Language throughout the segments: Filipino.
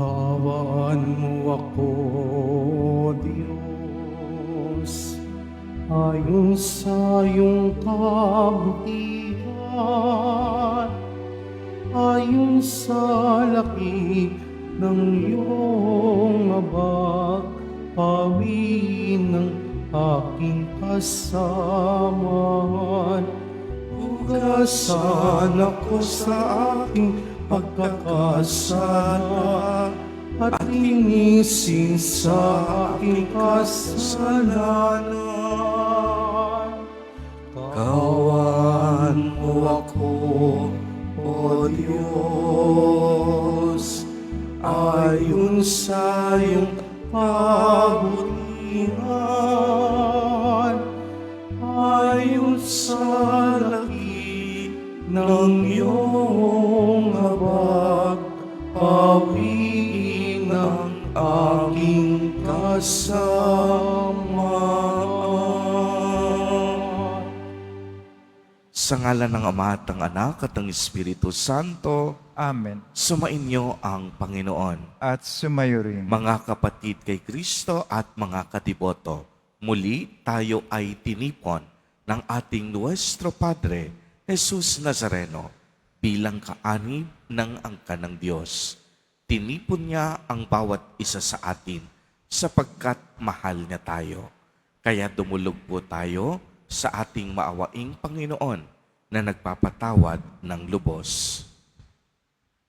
Kaawaan mo ako, Diyos, ayon sa iyong kabutihan, ayon sa laki ng iyong abak, pawin ng aking kasamahan. Hugasan ako sa aking pagkakasala at linisin sa aking kasalanan. Kaawaan mo ako, O Diyos, ayon sa iyong kabutihan, ayon sa laki ng iyong habag, pawiin ang aking kasamaan. Sa ngalan ng Ama at ng Anak at ng Espiritu Santo, Amen. sumainyo ang Panginoon. At sumayo rin. Mga kapatid kay Kristo at mga kadiboto, muli tayo ay tinipon ng ating Nuestro Padre, Jesus Nazareno, bilang kaanib ng angka ng Diyos. Tinipon niya ang bawat isa sa atin sapagkat mahal niya tayo. Kaya dumulog po tayo sa ating maawaing Panginoon na nagpapatawad ng lubos.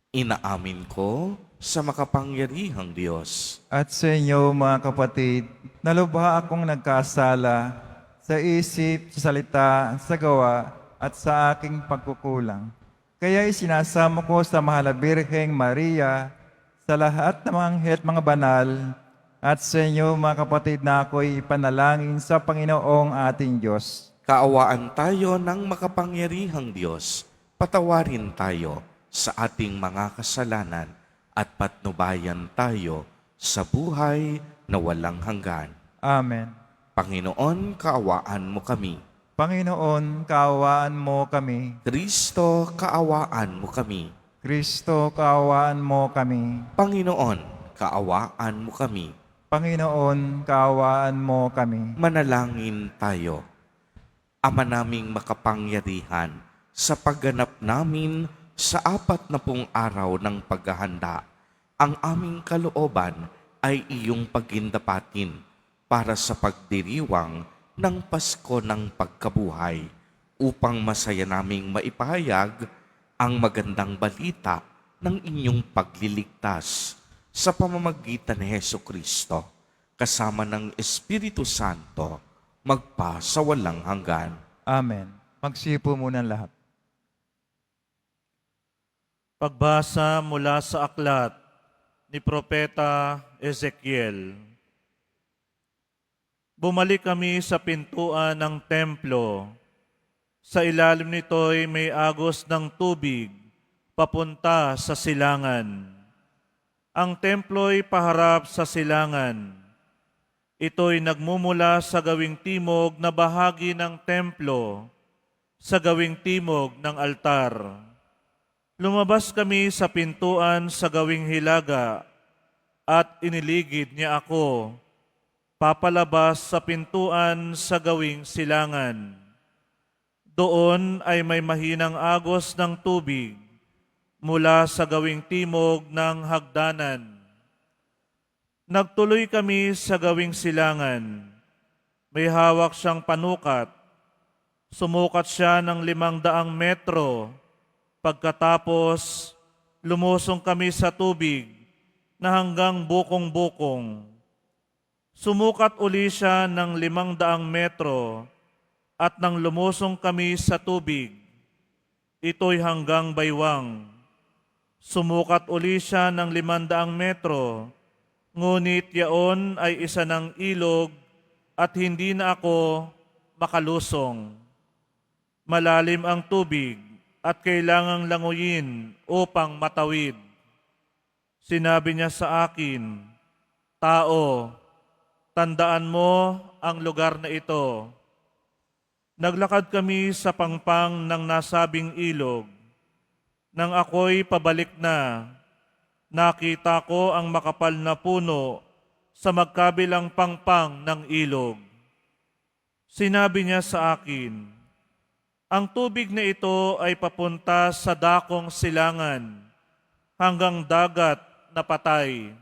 Inaamin ko sa makapangyarihang Diyos At sa inyo, mga kapatid, nalubha akong nagkasala sa isip, sa salita, sa gawa, at sa aking pagkukulang. Kaya isinasamo ko sa mahal na Birheng Maria, sa lahat ng mga anghel at mga banal, at sa inyo, mga kapatid, na ako'y ipanalangin sa Panginoong ating Diyos. Kaawaan tayo ng makapangyarihang Diyos. Patawarin tayo sa ating mga kasalanan at patnubayan tayo sa buhay na walang hanggan. Amen. Panginoon, kaawaan mo kami. Panginoon, kaawaan mo kami. Kristo, kaawaan mo kami. Kristo, kaawaan mo kami. Panginoon, kaawaan mo kami. Panginoon, kaawaan mo kami. Manalangin tayo. Ama naming makapangyarihan, sa pagganap namin sa 40 araw ng paghahanda, ang aming kalooban ay iyong pagindapatin para sa pagdiriwang ng Pasko ng pagkabuhay upang masaya naming maipahayag ang magandang balita ng inyong pagliligtas sa pamamagitan ni Hesukristo kasama ng Espiritu Santo magpa sa walang hanggan. Amen. Magsipo muna ang lahat. Pagbasa mula sa aklat ni Propeta Ezekiel. Bumalik kami sa pintuan ng templo. Sa ilalim nito'y may agos ng tubig papunta sa silangan. Ang templo'y paharap sa silangan. Ito'y nagmumula sa gawing timog na bahagi ng templo, sa gawing timog ng altar. Lumabas kami sa pintuan sa gawing hilaga at iniligid niya ako, papalabas sa pintuan sa gawing silangan. Doon ay may mahinang agos ng tubig mula sa gawing timog ng hagdanan. Nagtuloy kami sa gawing silangan. May hawak siyang panukat. Sumukat siya ng 500 metro. Pagkatapos, lumusong kami sa tubig na hanggang bukong-bukong. Sumukat uli siya ng 500 metro at nang lumusong kami sa tubig, ito'y hanggang baywang. Sumukat uli siya ng 500 metro, ngunit yaon ay isa ng ilog at hindi na ako makalusong. Malalim ang tubig at kailangang languyin upang matawid. Sinabi niya sa akin, "Tao, tandaan mo ang lugar na ito." Naglakad kami sa pangpang ng nasabing ilog. Nang ako'y pabalik na, Nakita ko ang makapal na puno sa magkabilang pangpang ng ilog. Sinabi niya sa akin, ang tubig na ito ay papunta sa dakong silangan hanggang dagat na patay.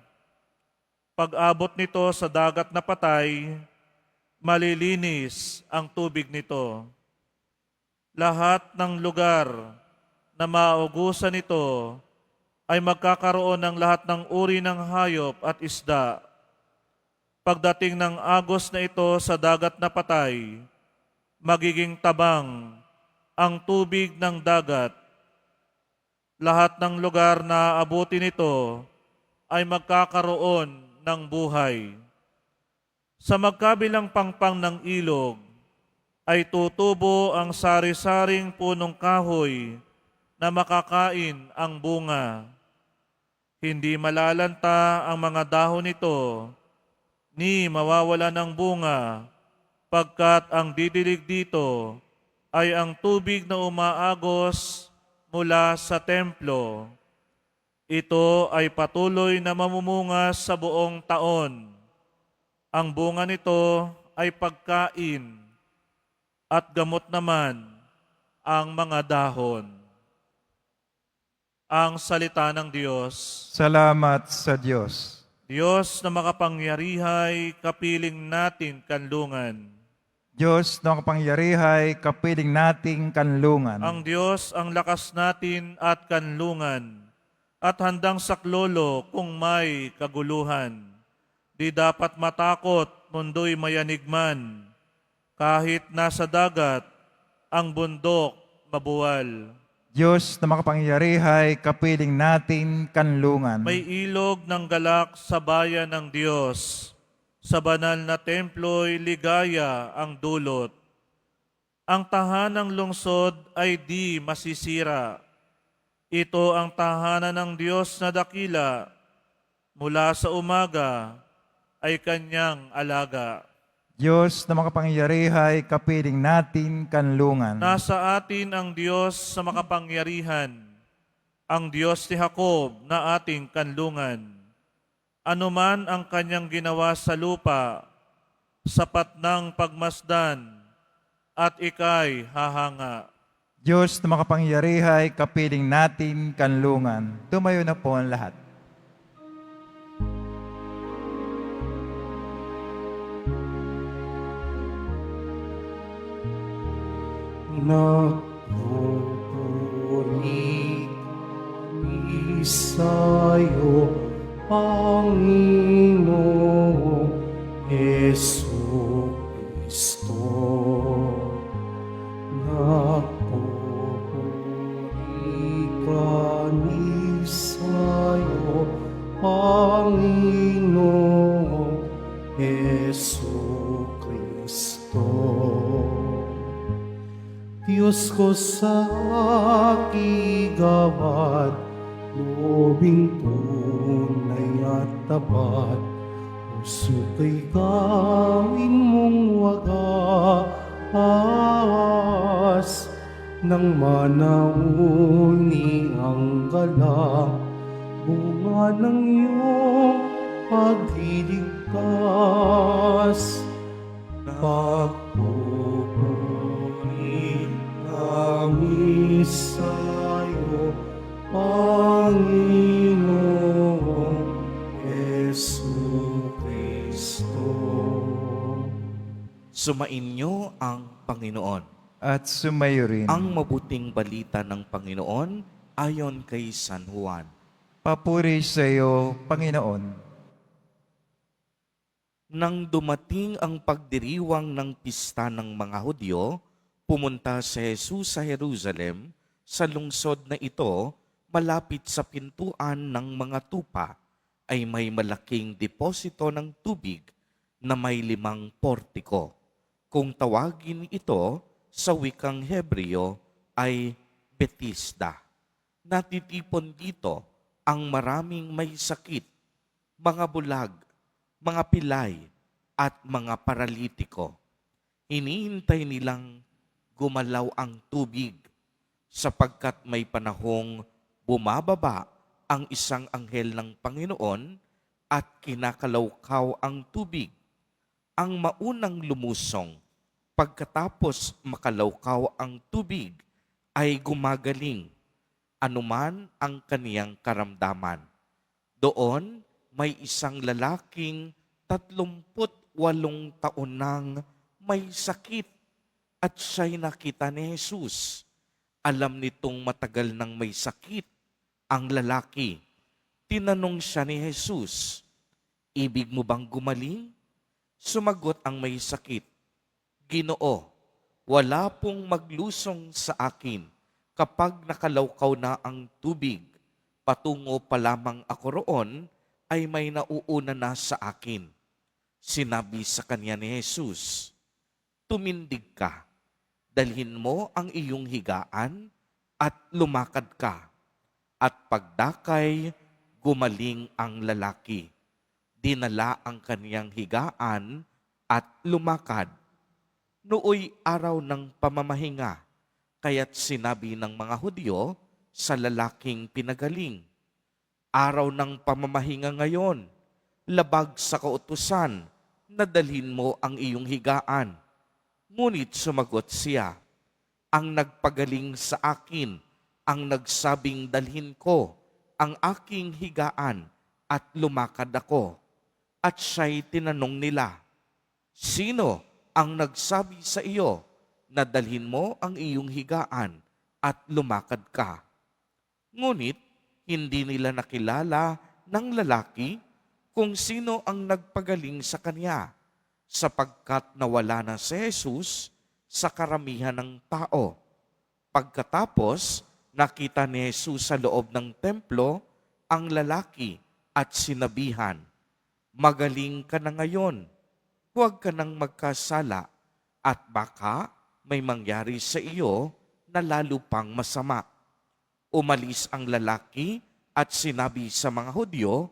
Pag-abot nito sa dagat na patay, malilinis ang tubig nito. Lahat ng lugar na maugusan nito ay magkakaroon ng lahat ng uri ng hayop at isda. Pagdating ng agos na ito sa dagat na patay, magiging tabang ang tubig ng dagat. Lahat ng lugar na abutin nito ay magkakaroon ng buhay. Sa magkabilang pangpang ng ilog ay tutubo ang sari-saring punong kahoy na makakain ang bunga. Hindi malalanta ang mga dahon nito, ni mawawala ng bunga, pagkat ang didilig dito ay ang tubig na umaagos mula sa templo. Ito ay patuloy na mamumunga sa buong taon. Ang bunga nito ay pagkain at gamot naman ang mga dahon. Ang salita ng Diyos. Salamat sa Diyos. Diyos na makapangyarihay, kapiling natin kanlungan. Diyos na kapangyarihay, kapiling nating kanlungan. Ang Diyos ang lakas natin at kanlungan, at handang saklolo kung may kaguluhan. Di dapat matakot, mundo'y mayanigman, kahit nasa dagat, ang bundok mabuwal. Diyos na makapangyarihay, kapiling natin kanlungan. May ilog ng galak sa bayan ng Diyos. Sa banal na templo'y ligaya ang dulot. Ang tahanang lungsod ay di masisira. Ito ang tahanan ng Diyos na dakila. Mula sa umaga ay kanyang alaga. Diyos na makapangyarihay, kapiling natin kanlungan. Nasa atin ang Diyos sa makapangyarihan, ang Diyos ni Jacob na ating kanlungan. Anuman ang kanyang ginawa sa lupa, sapat ng pagmasdan, at ika'y hahanga. Diyos na makapangyarihay, kapiling natin kanlungan. Tumayo na po ang lahat. Nagpupuri kami sa'yo, Panginoong Jesucristo. Nagpupuri kami sa'yo, Panginoong Jesucristo. Diyos ko sa kigawad, lobing tunay at tapat, puso ko'y gawin mong wagas, nang manauni ang galang, bunga ng iyong pagliligtas. Pagpupuri kami sa'yo, Panginoong Jesucristo. Sumainyo ang Panginoon. At sumayo rin. Ang mabuting balita ng Panginoon ayon kay San Juan. Papuri sa iyo, Panginoon. Nang dumating ang pagdiriwang ng pista ng mga Hudyo, pumunta si Jesus sa Jerusalem, sa lungsod na ito, malapit sa pintuan ng mga tupa, ay may malaking deposito ng tubig na may 5 portiko. Kung tawagin ito sa wikang Hebreo ay Bethesda. Natitipon dito ang maraming may sakit, mga bulag, mga pilay, at mga paralitiko. Hinihintay nilang gumalaw ang tubig sapagkat may panahong bumababa ang isang anghel ng Panginoon at kinakalawkaw ang tubig. Ang maunang lumusong, pagkatapos makalawkaw ang tubig, ay gumagaling, anuman ang kaniyang karamdaman. Doon, may isang lalaking 38 taon nang may sakit at siya'y nakita ni Jesus. Alam nitong matagal nang may sakit ang lalaki. Tinanong siya ni Jesus, "Ibig mo bang gumaling?" Sumagot ang may sakit, "Ginoo, wala pong maglusong sa akin kapag nakalawkaw na ang tubig. Patungo pa lamang ako roon ay may nauuna na sa akin." Sinabi sa kanya ni Jesus, "Tumindig ka, dalhin mo ang iyong higaan at lumakad ka." At pagdakay, gumaling ang lalaki. Dinala ang kaniyang higaan at lumakad. Nooy araw ng pamamahinga, kaya't sinabi ng mga Hudyo sa lalaking pinagaling, "Araw ng pamamahinga ngayon, labag sa kautusan na dalhin mo ang iyong higaan." Ngunit sumagot siya, "Ang nagpagaling sa akin ang nagsabing dalhin ko ang aking higaan at lumakad ako." At siya'y tinanong nila, "Sino ang nagsabi sa iyo na dalhin mo ang iyong higaan at lumakad ka?" Ngunit hindi nila nakilala ng lalaki kung sino ang nagpagaling sa kanya, sapagkat nawala na si Jesus sa karamihan ng tao. Pagkatapos, nakita ni Jesus sa loob ng templo ang lalaki at sinabihan, "Magaling ka na ngayon, huwag ka nang magkasala at baka may mangyari sa iyo na lalo pang masama." Umalis ang lalaki at sinabi sa mga Hudyo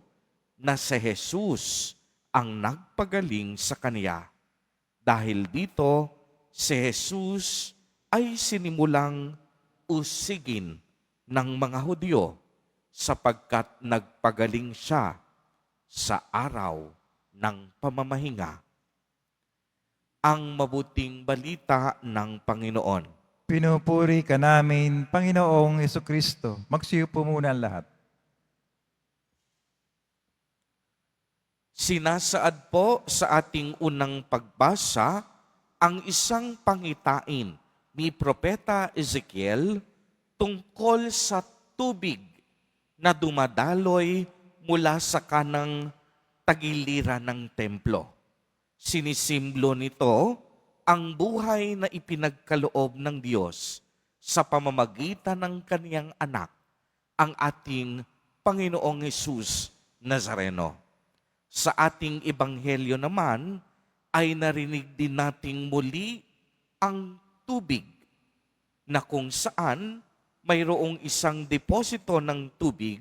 na si Jesus ang nagpagaling sa kaniya. Dahil dito, si Jesus ay sinimulang usigin ng mga Hudyo sapagkat nagpagaling siya sa araw ng pamamahinga. Ang mabuting balita ng Panginoon. Pinupuri ka namin, Panginoong Jesucristo. Magsiupo muna ang lahat. Sinasaad po sa ating unang pagbasa ang isang pangitain ni Propeta Ezekiel tungkol sa tubig na dumadaloy mula sa kanang tagiliran ng templo. Sinisimbolo nito ang buhay na ipinagkaloob ng Diyos sa pamamagitan ng kaniyang anak, ang ating Panginoong Hesus Nazareno. Sa ating ebanghelyo naman ay narinig din nating muli ang tubig na kung saan mayroong isang deposito ng tubig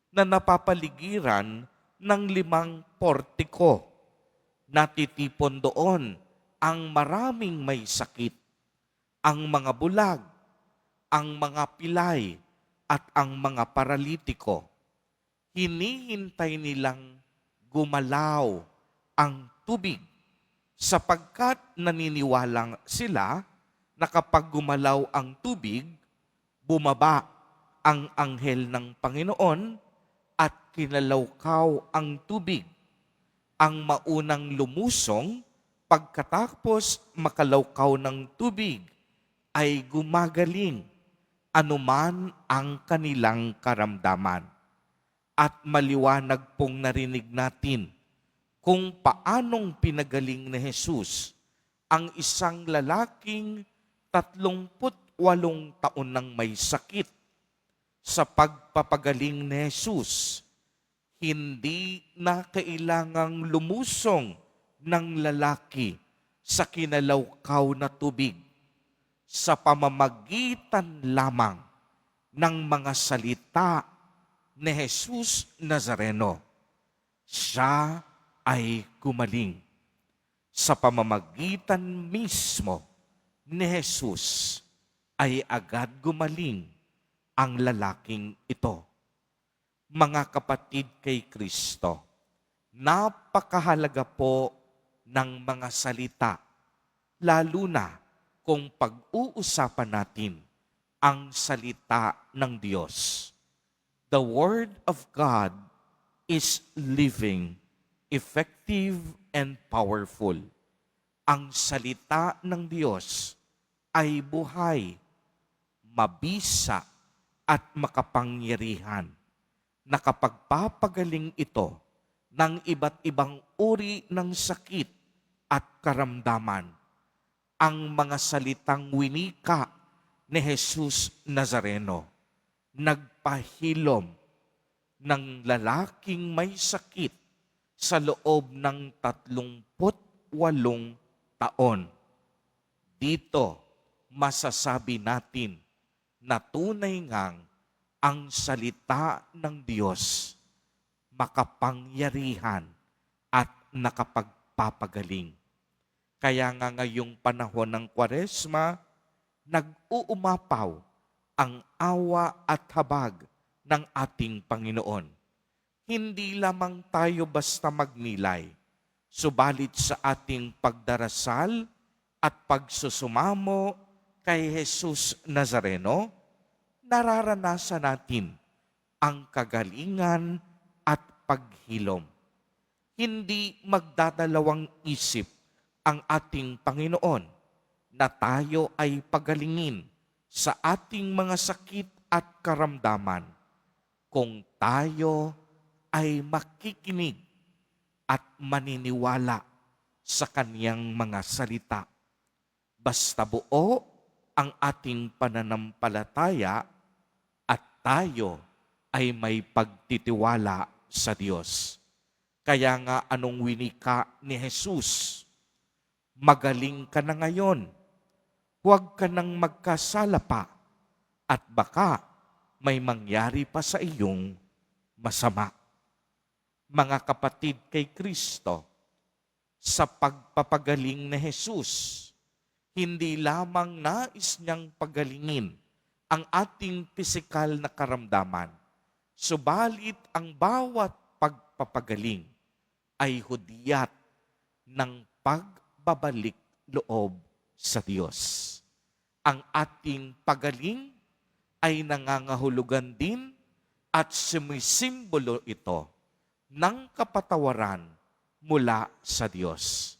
na napapaligiran ng 5 portiko. Natitipon doon ang maraming may sakit, ang mga bulag, ang mga pilay, at ang mga paralitiko. Hinihintay nilang gumalaw ang tubig sapagkat naniniwalang sila na kapag gumalaw ang tubig, bumaba ang anghel ng Panginoon at kinalawkaw ang tubig. Ang maunang lumusong pagkatapos makalawkaw ng tubig ay gumagaling, anuman ang kanilang karamdaman. At maliwanag pong narinig natin kung paanong pinagaling ni Jesus ang isang lalaking 38 taon nang may sakit. Sa pagpapagaling ni Jesus, hindi na kailangang lumusong ng lalaki sa kinalawkaw na tubig sa pamamagitan lamang ng mga salita ni Jesus Nazareno. Siya ay gumaling. Sa pamamagitan mismo ni Jesus ay agad gumaling ang lalaking ito. Mga kapatid kay Kristo, napakahalaga po ng mga salita, lalo na kung pag-uusapan natin ang salita ng Diyos. The Word of God is living, effective, and powerful. Ang salita ng Diyos ay buhay, mabisa, at makapangyarihan. Nakapagpapagaling ito ng iba't ibang uri ng sakit at karamdaman. Ang mga salitang winika ni Jesus Nazareno, nagpahilom ng lalaking may sakit sa loob ng 38 taon. Dito, masasabi natin na tunay ngang ang salita ng Diyos makapangyarihan at nakapagpapagaling. Kaya nga ngayong panahon ng Kwaresma, nag-uumapaw ang awa at habag ng ating Panginoon. Hindi lamang tayo basta magnilay, subalit sa ating pagdarasal at pagsusumamo kay Jesus Nazareno, nararanasan natin ang kagalingan at paghilom. Hindi magdadalawang isip ang ating Panginoon na tayo ay pagalingin sa ating mga sakit at karamdaman kung tayo ay makikinig at maniniwala sa kaniyang mga salita. Basta buo ang ating pananampalataya at tayo ay may pagtitiwala sa Diyos. Kaya nga anong winika ni Jesus? Magaling ka na ngayon. Huwag ka nang magkasala pa at baka may mangyari pa sa iyong masama. Mga kapatid kay Kristo, sa pagpapagaling ni Jesus, hindi lamang nais niyang pagalingin ang ating pisikal na karamdaman, subalit ang bawat pagpapagaling ay hudyat ng pagbabalik loob sa Diyos. Ang ating pagaling ay nangangahulugan din at sumisimbolo ito ng kapatawaran mula sa Diyos.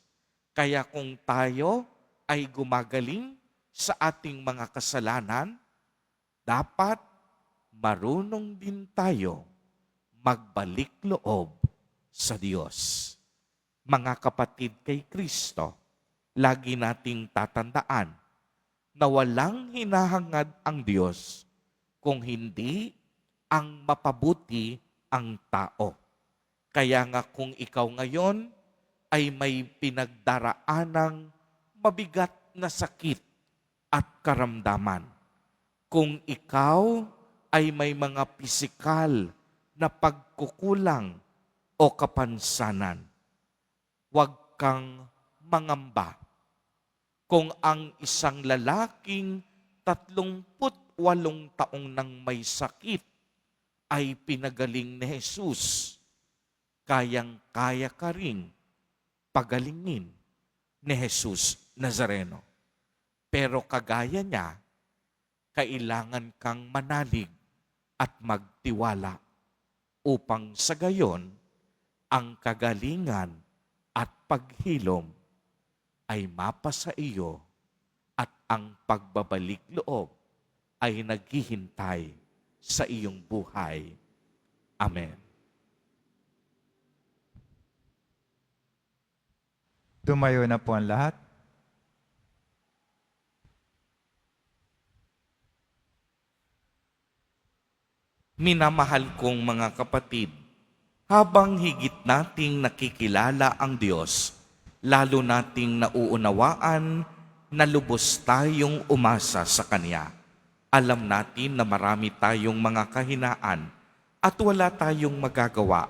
Kaya kung tayo ay gumagaling sa ating mga kasalanan, dapat marunong din tayo magbalik loob sa Diyos. Mga kapatid kay Kristo, lagi nating tatandaan na walang hinahangad ang Diyos kung hindi ang mapabuti ang tao. Kaya nga kung ikaw ngayon ay may pinagdaraanang mabigat na sakit at karamdaman, kung ikaw ay may mga pisikal na pagkukulang o kapansanan, huwag kang mangamba. Kung ang isang lalaking 38 taong nang may sakit ay pinagaling ni Jesus, kayang-kaya ka ring pagalingin ni Jesus Nazareno. Pero kagaya niya, kailangan kang manalig at magtiwala upang sa gayon ang kagalingan at paghilom ay mapasa iyo at ang pagbabalik loob ay naghihintay sa iyong buhay. Amen. Tumayo na po ang lahat. Minamahal kong mga kapatid, habang higit nating nakikilala ang Diyos, lalo nating nauunawaan na lubos tayong umasa sa Kanya. Alam natin na marami tayong mga kahinaan at wala tayong magagawa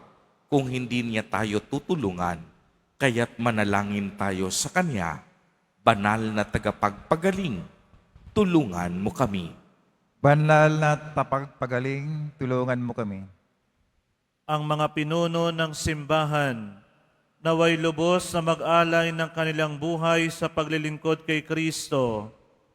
kung hindi niya tayo tutulungan. Kaya't manalangin tayo sa Kanya, banal na tagapagpagaling, tulungan mo kami. Banal na tapagpagaling, tulungan mo kami. ang mga pinuno ng simbahan, naway lubos na mag-alay ng kanilang buhay sa paglilingkod kay Kristo.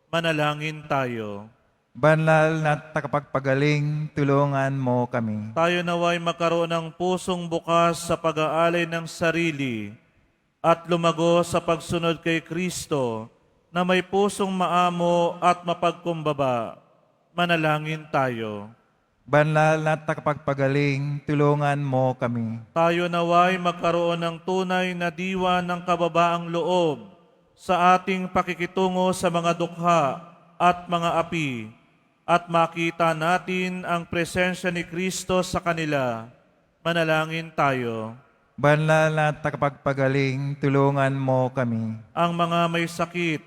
Manalangin tayo. Banal na tagapagpagaling, tulungan mo kami. Tayo naway magkaroon ng pusong bukas sa pag-aalay ng sarili at lumago sa pagsunod kay Kristo na may pusong maamo at mapagkumbaba. Manalangin tayo. Banal na tagapagpagaling, tulungan mo kami. Tayo naway magkaroon ng tunay na diwa ng kababaang loob sa ating pakikitungo sa mga dukha at mga api at makita natin ang presensya ni Kristo sa kanila. Manalangin tayo. Banal na tagapagpagaling, tulungan mo kami. Ang mga may sakit,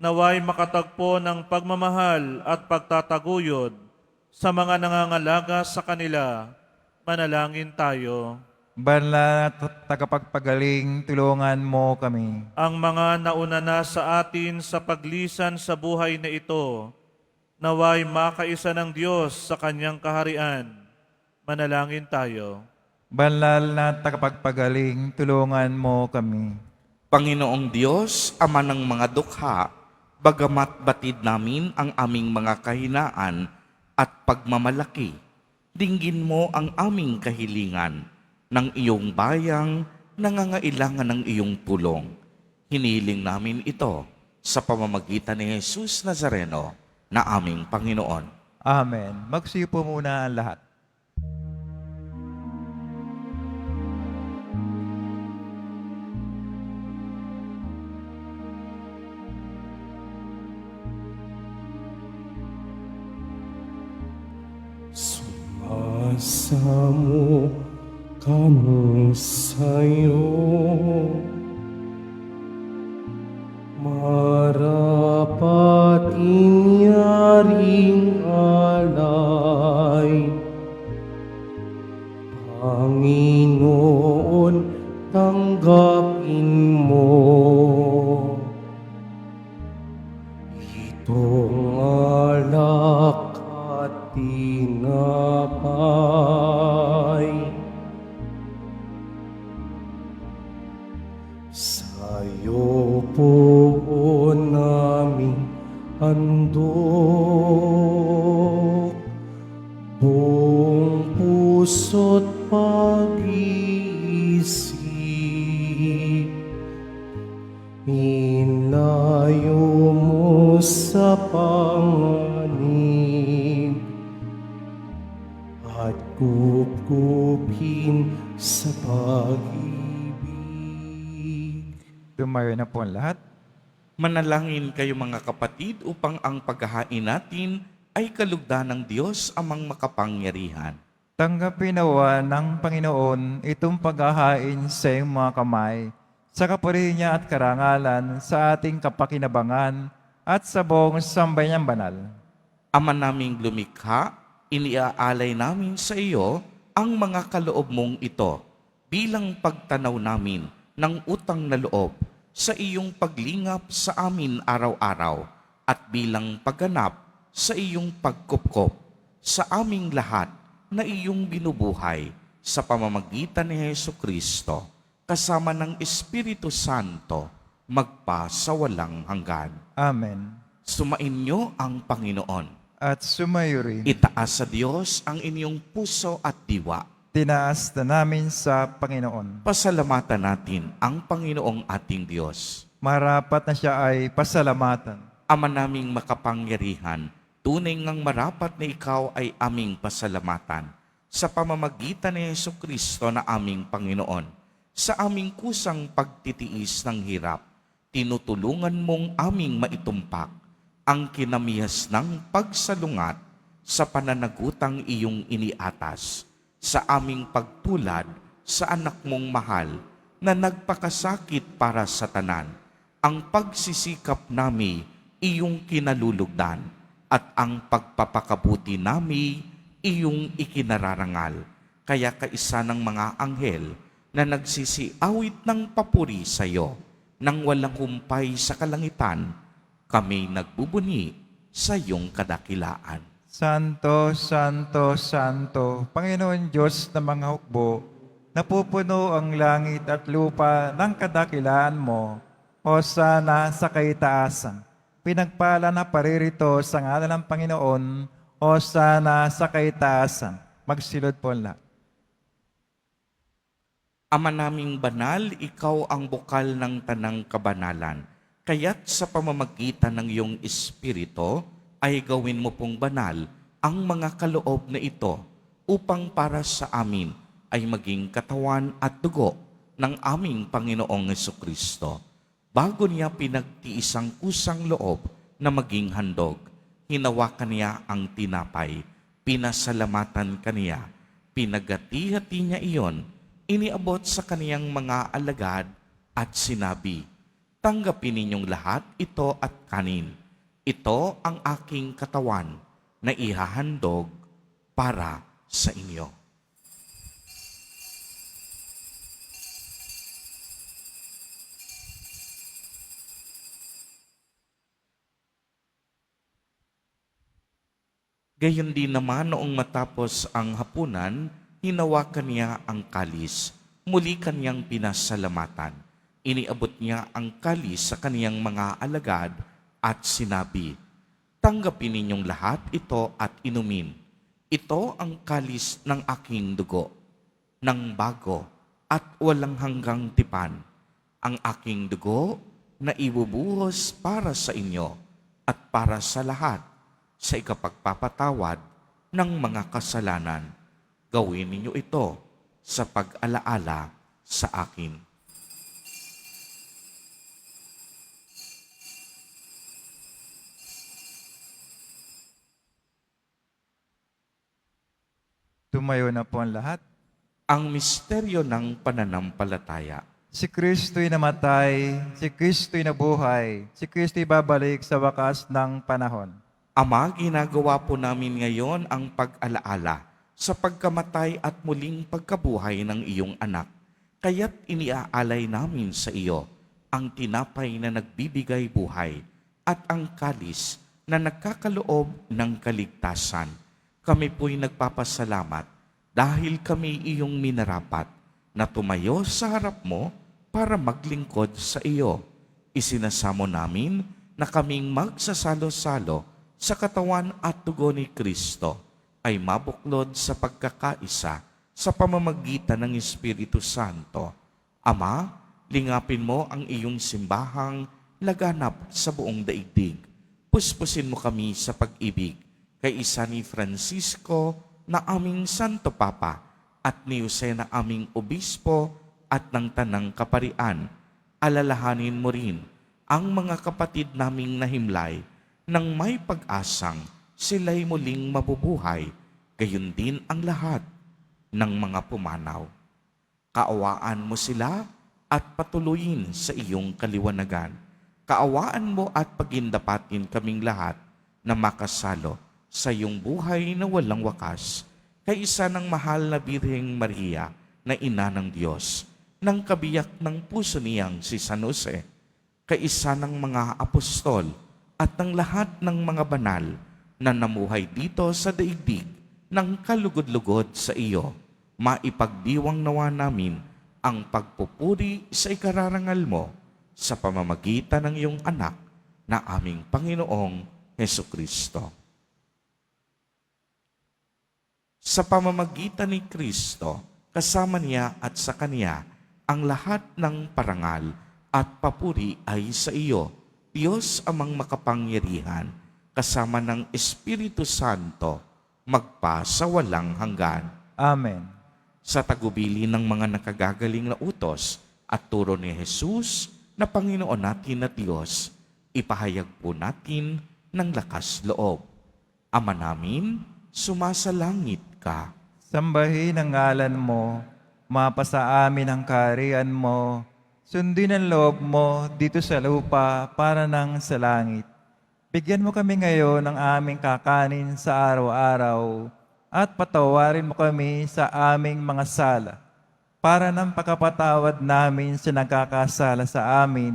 naway makatagpo ng pagmamahal at pagtataguyod sa mga nangangalaga sa kanila. Manalangin tayo. Banal na tagapagpagaling, tulungan mo kami. Ang mga nauna na sa atin sa paglisan sa buhay na ito, naway makaisa ng Diyos sa kanyang kaharian. Manalangin tayo. Banal na tagapagpagaling, tulungan mo kami. Panginoong Diyos, Ama ng mga dukha, bagamat batid namin ang aming mga kahinaan at pagmamalaki, dinggin mo ang aming kahilingan ng iyong bayang nangangailangan ng iyong tulong. Hiniling namin ito sa pamamagitan ni Jesus Nazareno na aming Panginoon. Amen. Magsiyo po muna ang lahat. Sumasamo kami sa'yo, marapat inyaring alay. Panginoon, tanggapin mo itong alak at tinapay. Sa'yo po namin handog, buong puso't pag-iisip. Inayo mo sa panganib at kupkupin sa pag-ibig. Tumayo na po ang lahat. Manalangin kayo mga kapatid upang ang paghahain natin ay kalugdan ng Diyos amang makapangyarihan. Tanggapin nawa ng Panginoon itong paghahain sa iyong mga kamay, sa kapurihan niya at karangalan, sa ating kapakinabangan at sa buong sambayang banal. Ama naming lumikha, iniaalay namin sa iyo ang mga kaloob mong ito bilang pagtanaw namin ng utang na loob sa iyong paglingap sa amin araw-araw at bilang pagganap sa iyong pagkupkop sa aming lahat na iyong binubuhay sa pamamagitan ni Jesucristo kasama ng Espiritu Santo magpa sa walang hanggan. Amen. Sumainyo ang Panginoon. At sumayo rin. Itaas sa Diyos ang inyong puso at diwa. Tinaas na namin sa Panginoon. Pasalamatan natin ang Panginoong ating Diyos. Marapat na siya ay pasalamatan. Ama naming makapangyarihan, tunay ngang marapat na ikaw ay aming pasalamatan sa pamamagitan ni Jesucristo na aming Panginoon. Sa aming kusang pagtitiis ng hirap, tinutulungan mong aming maitumpak ang kinamihas ng pagsalungat sa pananagutang iyong iniatas sa aming pagtulad sa anak mong mahal na nagpakasakit para sa tanan. Ang pagsisikap nami iyong kinalulugdan at ang pagpapakabuti nami iyong ikinararangal. Kaya kaisa ng mga anghel na nagsisiawit ng papuri sa iyo nang walang humpay sa kalangitan, kami nagbubuni sa iyong kadakilaan. Santo, Santo, Santo, Panginoon Diyos ng mga hukbo, napupuno ang langit at lupa ng kadakilaan mo. Hosana sa kaitaasan. Pinagpala na paririto sa ngalan ng Panginoon. Hosana sa kaitaasan. Magsilod po ang lahat. Ama naming banal, ikaw ang bukal ng tanang kabanalan. Kaya't sa pamamagitan ng iyong Espiritu, ay gawin mo pong banal ang mga kaloob na ito upang para sa amin ay maging katawan at dugo ng aming Panginoong Jesucristo. Bago niya pinagtiis ang kusang loob na maging handog, hinawakan niya ang tinapay, pinasalamatan kaniya, pinagati-hati niya iyon, iniabot sa kaniyang mga alagad at sinabi, "Tanggapin ninyong lahat ito at kanin. Ito ang aking katawan na ihahandog para sa inyo." Gayon din naman noong matapos ang hapunan, hinawakan niya ang kalis. Muli kaniyang pinasalamatan. Iniabot niya ang kalis sa kaniyang mga alagad at sinabi, "Tanggapin ninyong lahat ito at inumin. Ito ang kalis ng aking dugo, ng bago at walang hanggang tipan. Ang aking dugo na ibubuhos para sa inyo at para sa lahat sa ikapagpapatawad ng mga kasalanan. Gawin ninyo ito sa pag-alaala sa akin." Tumayo na po ang lahat. Ang misteryo ng pananampalataya. Si Kristo'y namatay, si Kristo'y nabuhay, si Kristo'y babalik sa wakas ng panahon. Ama, ginagawa po namin ngayon ang pag-alaala sa pagkamatay at muling pagkabuhay ng iyong anak. Kaya't iniaalay namin sa iyo ang tinapay na nagbibigay buhay at ang kalis na nagkakaloob ng kaligtasan. Kami po'y nagpapasalamat dahil kami iyong minarapat na tumayo sa harap mo para maglingkod sa iyo. Isinasamo namin na kaming magsasalo-salo sa katawan at dugo ni Kristo ay mabuklod sa pagkakaisa sa pamamagitan ng Espiritu Santo. Ama, lingapin mo ang iyong simbahang laganap sa buong daigdig. Puspusin mo kami sa pag-ibig kay isa ni Francisco na aming Santo Papa at ni Jose na aming Obispo at ng Tanang Kaparian. Alalahanin mo rin ang mga kapatid naming nahimlay nang may pag-asang sila'y muling mabubuhay, gayon din ang lahat ng mga pumanaw. Kaawaan mo sila at patuloyin sa iyong kaliwanagan. Kaawaan mo at pagindapatin kaming lahat na makasalo sa iyong buhay na walang wakas, kay isa ng mahal na Birheng Maria na ina ng Diyos, ng kabiyak ng puso niyang si San Jose, kay isa ng mga apostol at ng lahat ng mga banal na namuhay dito sa daigdig ng kalugod-lugod sa iyo, maipagdiwang nawa namin ang pagpupuri sa ikararangal mo sa pamamagitan ng iyong anak na aming Panginoong Hesukristo. Sa pamamagitan ni Kristo, kasama niya at sa Kanya, ang lahat ng parangal at papuri ay sa iyo, Diyos amang makapangyarihan, kasama ng Espiritu Santo, magpa sa walang hanggan. Amen. Sa tagubili ng mga nakagagaling na utos at turo ni Jesus na Panginoon natin na Diyos, ipahayag po natin ng lakas loob. Ama namin, sumasalangit ka. Sambahin ang ngalan mo, mapasa amin ang kaharian mo, sundin ang loob mo dito sa lupa para nang sa langit. Bigyan mo kami ngayon ng aming kakanin sa araw-araw at patawarin mo kami sa aming mga sala para ng pagkapatawad namin sa nagkakasala sa amin.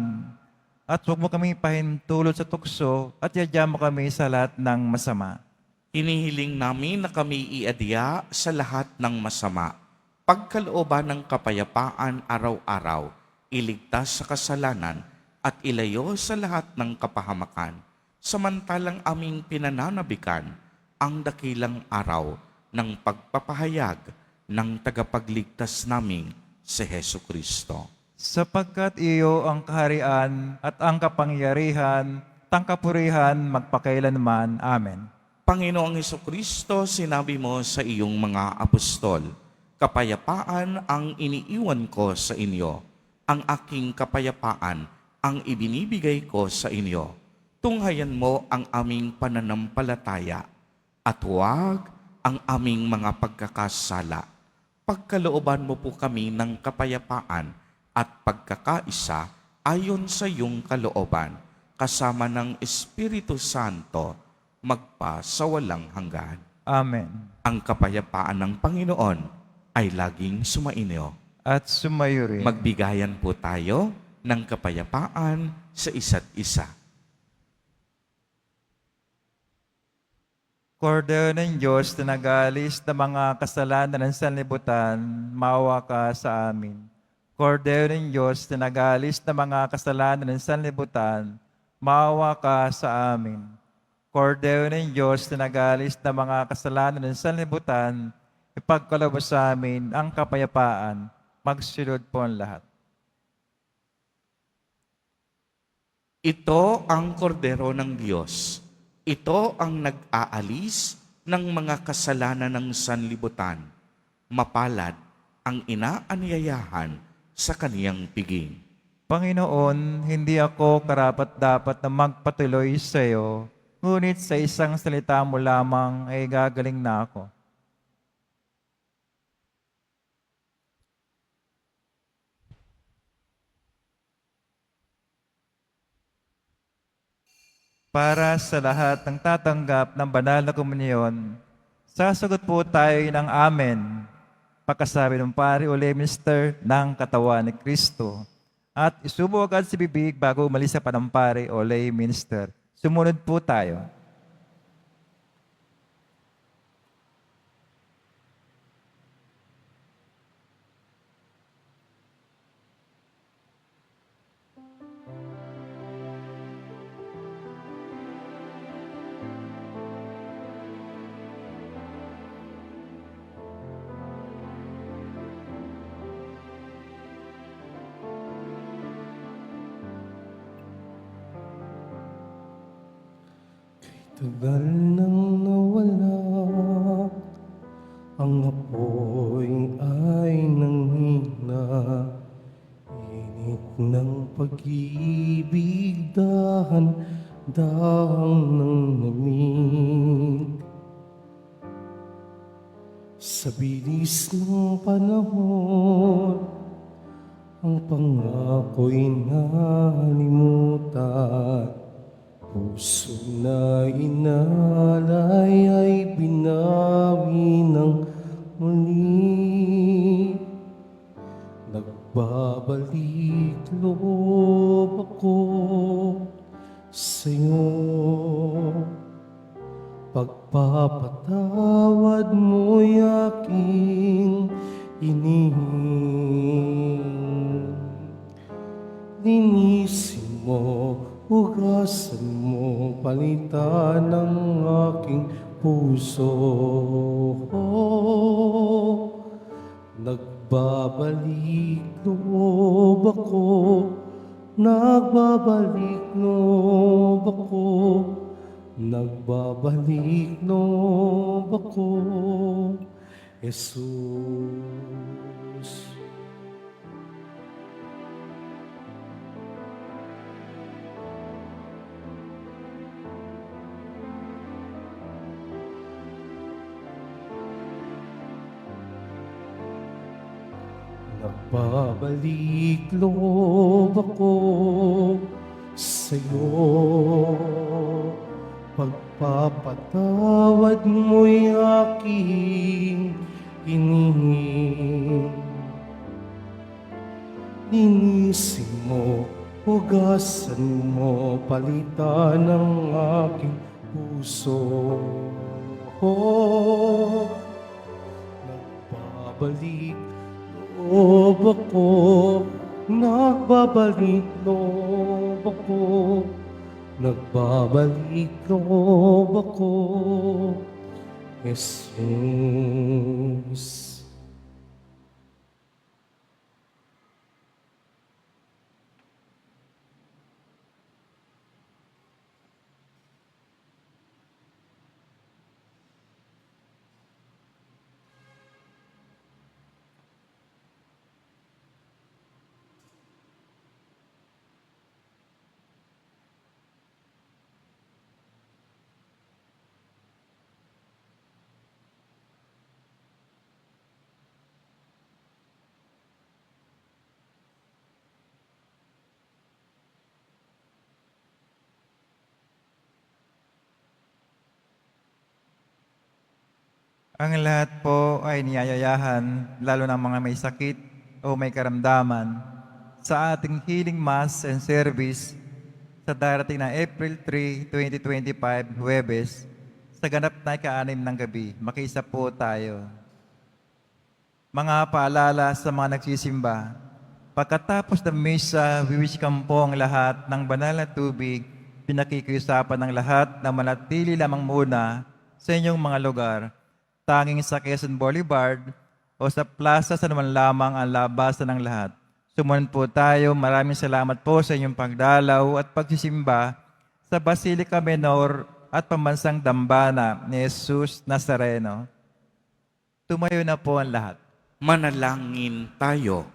At huwag mo kami pahintulot sa tukso at yadya mo kami sa lahat ng masama. Hinihiling namin na kami iadya sa lahat ng masama, pagkalooban ng kapayapaan araw-araw, iligtas sa kasalanan, at ilayo sa lahat ng kapahamakan, samantalang aming pinananabikan ang dakilang araw ng pagpapahayag ng tagapagligtas naming si Hesu Kristo. Sapagkat iyo ang kaharian at ang kapangyarihan, tangkapurihan magpakailanman. Amen. Panginoong Hesukristo, sinabi mo sa iyong mga apostol, kapayapaan ang iniiwan ko sa inyo, ang aking kapayapaan ang ibinibigay ko sa inyo. Tunghayan mo ang aming pananampalataya at huwag ang aming mga pagkakasala. Pagkalooban mo po kami ng kapayapaan at pagkakaisa ayon sa iyong kalooban, kasama ng Espiritu Santo, magpa sa walang hanggan. Amen. Ang kapayapaan ng Panginoon ay laging sumainyo. At sumayo rin. Magbigayan po tayo ng kapayapaan sa isa't isa. Kordero ng Diyos na nag-aalis ng mga kasalanan ng sanlibutan, maawa ka sa amin. Kordero ng Diyos na nag-aalis ng mga kasalanan ng sanlibutan, maawa ka sa amin. Kordero ng Diyos na nag-aalis ng mga kasalanan ng sanlibutan, ipagkaloob sa amin ang kapayapaan. Magsunod po ang lahat. Ito ang kordero ng Diyos. Ito ang nag-aalis ng mga kasalanan ng sanlibutan. Mapalad ang inaanyayahan sa kaniyang piging. Panginoon, hindi ako karapat-dapat na magpatuloy sa iyo, ngunit sa isang salita mo lamang ay gagaling na ako. Para sa lahat ng tatanggap ng banal na komunyon, sasagot po tayo ng Amen. Pagkasabi ng pari o lay minister ng katawan ni Kristo. At isubo agad si bibig bago umalis sa panampari o lay minister. Sumunod po tayo. Tagal nang nawala, ang apoy ay nanghina. Init ng pag-ibig, dahan-dahang nang namig. Sa bilis ng panahon, ang pangako'y nalimutan. Puso na inalay ay binawi ng muli. Nagbabalik loob ako sa'yo. Pagpapatawad mo'y aking inihing. Linisin mo, hugasan mo, palitan ng aking puso. Nagbabalik loob ako, nagbabalik loob ako, nagbabalik loob ako, Jesus. Nagbabalik loob ako sa'yo. Pagpapatawad mo'y aking inihing. Linisin mo, hugasan mo, palitan ng aking puso. ako. Nagbabalik loob ako. Nagbabalik loob ako. Nagbabalik loob ako. Jesus. Ang lahat po ay niyayayahan, lalo ng mga may sakit o may karamdaman, sa ating healing mass and service sa darating na April 3, 2025, Huwebes, sa ganap na ika-6 ng gabi. Makiisa po tayo. Mga paalala sa mga nagsisimba, pagkatapos ng misa, wiwisikan po ang lahat ng banal na tubig, pinakikiusapan ng lahat na manatili lamang muna sa inyong mga lugar, tanging sa Quezon Boulevard o sa plaza sa naman lamang ang labasan ng lahat. Sumunod po tayo. Maraming salamat po sa inyong pagdalaw at pagsisimba sa Basilica Menor at Pambansang Dambana ni Jesus Nazareno. Tumayo na po ang lahat. Manalangin tayo.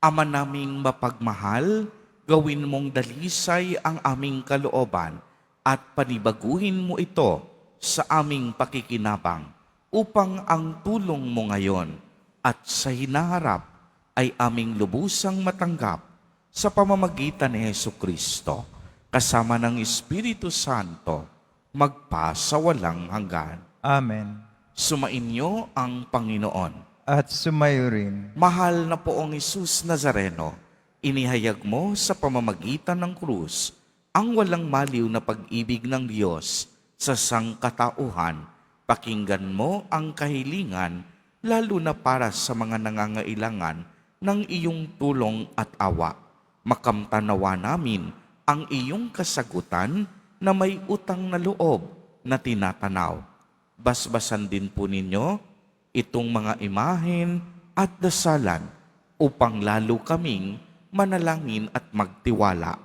Ama naming mapagmahal, gawin mong dalisay ang aming kalooban at panibaguhin mo ito sa aming pakikinabang upang ang tulong mo ngayon at sa hinaharap ay aming lubusang matanggap sa pamamagitan ni Hesukristo kasama ng Espiritu Santo magpasawalang hanggan. Amen. Sumainyo ang Panginoon. At sumayo rin. Mahal na poong Jesus Nazareno, inihayag mo sa pamamagitan ng krus ang walang maliw na pag-ibig ng Diyos sa sangkatauhan. Pakinggan mo ang kahilingan, lalo na para sa mga nangangailangan ng iyong tulong at awa. Makamtanawa namin ang iyong kasagutan na may utang na loob na tinatanaw. Basbasan din po ninyo itong mga imahen at dasalan upang lalo kaming manalangin at magtiwala.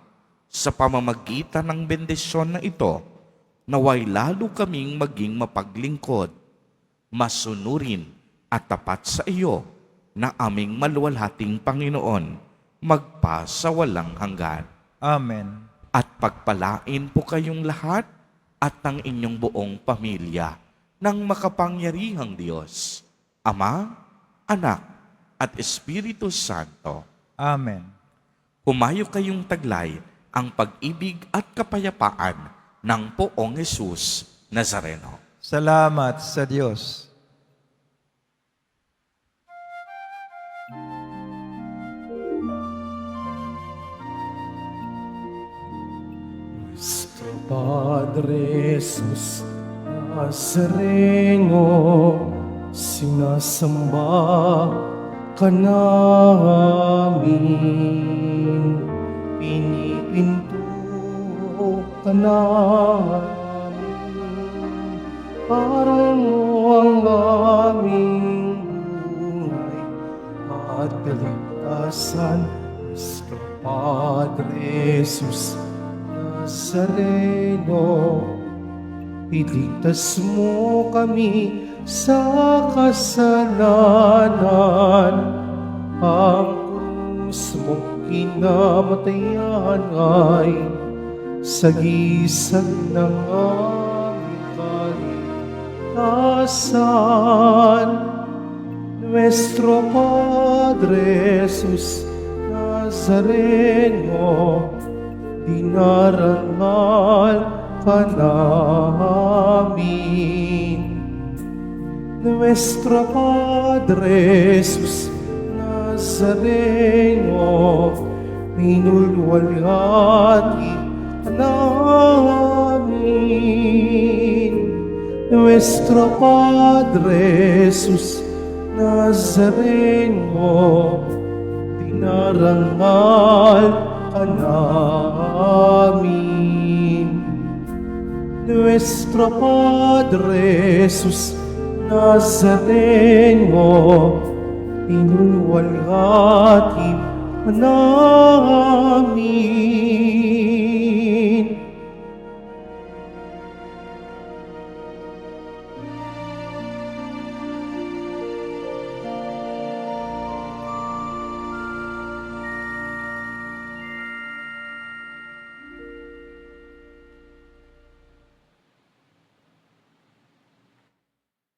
Sa pamamagitan ng bendisyon na ito, naway lalo kaming maging mapaglingkod, masunurin at tapat sa iyo na aming maluwalhating Panginoon, magpasawalang hanggan. Amen. At pagpalain po kayong lahat at ng inyong buong pamilya ng makapangyarihang Diyos, Ama, Anak, at Espiritu Santo. Amen. Humayo kayong taglay ang pag-ibig at kapayapaan ng poong Jesus Nazareno. Salamat sa Diyos. Nuestro Padre Jesus Nazareno, sinasamba ka namin, pinipinto ka namin, parang ang aming buhay at kaligtasan. Nuestro Padre Jesus Nazareno, iligtas mo kami sa kasalanan. Ang krus mong kinamatayan ay sagisag ng aming kaligtasan. Nuestro Padre Jesus Nazareno, dinarangal ka namin. Nuestro Padre Jesus Nazareno, minulwalhati ka namin. Nuestro Padre Jesus Nazareno, dinarangal ka namin. Nuestro Padre Jesus Nazareno, tinulwalhati ka namin.